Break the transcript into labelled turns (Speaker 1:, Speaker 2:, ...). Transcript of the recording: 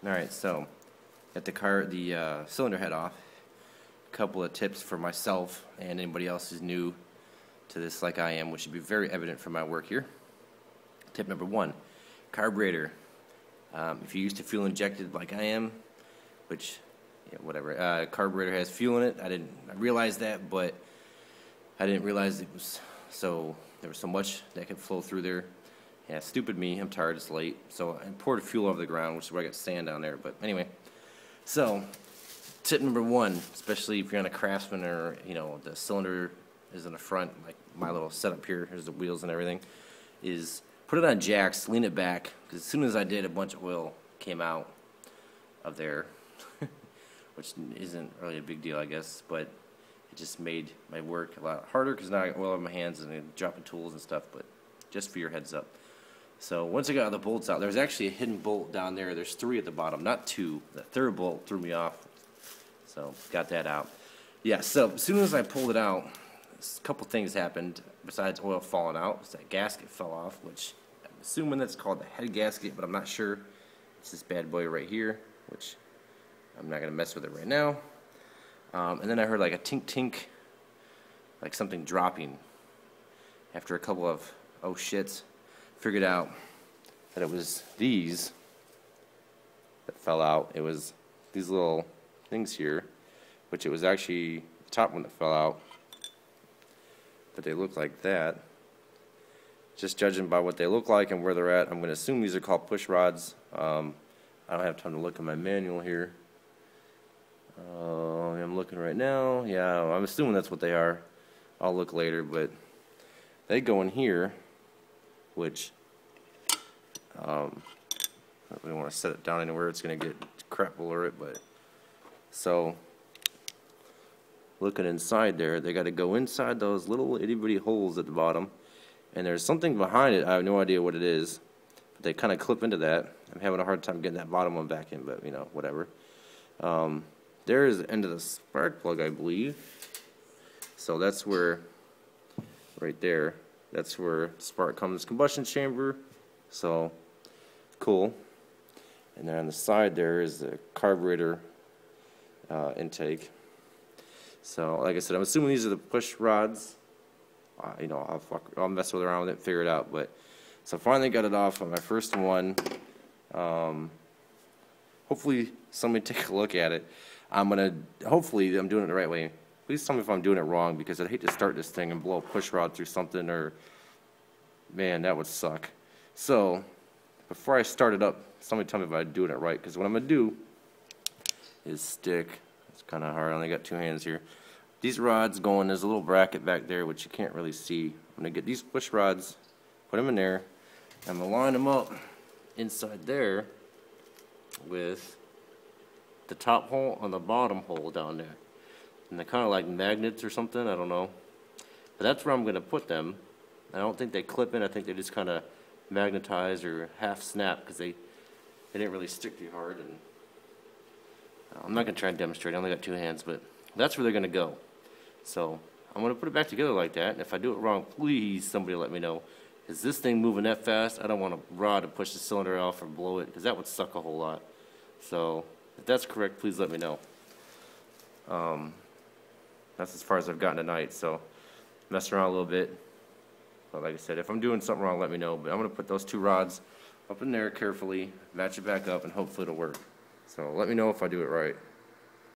Speaker 1: Alright, so got the cylinder head off. A couple of tips for myself and anybody else who's new to this like I am, which should be very evident from my work here. Tip number one, carburetor. If you're used to fuel injected like I am, which, yeah, whatever, carburetor has fuel in it. I realized that, but I didn't realize there was so much that could flow through there. Yeah, stupid me. I'm tired. It's late. So I poured fuel over the ground, which is where I got sand down there. But anyway, so tip number one, especially if you're on a Craftsman or, the cylinder is in the front, like my little setup here, here's the wheels and everything, is put it on jacks, lean it back, because as soon as I did, a bunch of oil came out of there, which isn't really a big deal, I guess, but it just made my work a lot harder because now I got oil on my hands and I'm dropping tools and stuff, but just for your heads up. So once I got the bolts out, there's actually a hidden bolt down there. There's 3 at the bottom, not 2. The third bolt threw me off, so got that out. Yeah, so as soon as I pulled it out, a couple things happened besides oil falling out. That gasket fell off, which I'm assuming that's called the head gasket, but I'm not sure. It's this bad boy right here, which I'm not going to mess with it right now. And then I heard like a tink-tink, like something dropping. After a couple of oh shits, figured out that it was these that fell out. It was these little things here, which it was actually the top one that fell out. But they look like that. Just judging by what they look like and where they're at, I'm going to assume these are called push rods. I don't have time to look at my manual here. I'm looking right now. Yeah, I'm assuming that's what they are. I'll look later, but they go in here, which I don't really want to set it down anywhere. It's going to get crap over it, but so looking inside there, they got to go inside those little itty-bitty holes at the bottom, and there's something behind it. I have no idea what it is, but they kind of clip into that. I'm having a hard time getting that bottom one back in, but whatever. There is the end of the spark plug, I believe. So that's where, right there, that's where spark comes, combustion chamber. So cool. And then on the side there is the carburetor intake. So like I said, I'm assuming these are the push rods. I'll mess around with it, figure it out. But so finally got it off on my first one. Hopefully somebody take a look at it. Hopefully I'm doing it the right way. Please tell me if I'm doing it wrong, because I'd hate to start this thing and blow a push rod through something, or, man, that would suck. So before I start it up, somebody tell me if I'm doing it right, because what I'm going to do is stick. It's kind of hard. I only got 2 hands here. These rods going, there's a little bracket back there, which you can't really see. I'm going to get these push rods, put them in there, and I'm going to line them up inside there with the top hole and the bottom hole down there. And they're kind of like magnets or something, I don't know. But that's where I'm going to put them. I don't think they clip in. I think they just kind of magnetize or half snap, because they didn't really stick too hard. And I'm not going to try and demonstrate. I only got 2 hands, but that's where they're going to go. So I'm going to put it back together like that. And if I do it wrong, please somebody let me know. Is this thing moving that fast? I don't want a rod to push the cylinder off or blow it, because that would suck a whole lot. So if that's correct, please let me know. That's as far as I've gotten tonight, so messed around a little bit. But like I said, if I'm doing something wrong, let me know. But I'm going to put those 2 rods up in there carefully, match it back up, and hopefully it'll work. So let me know if I do it right.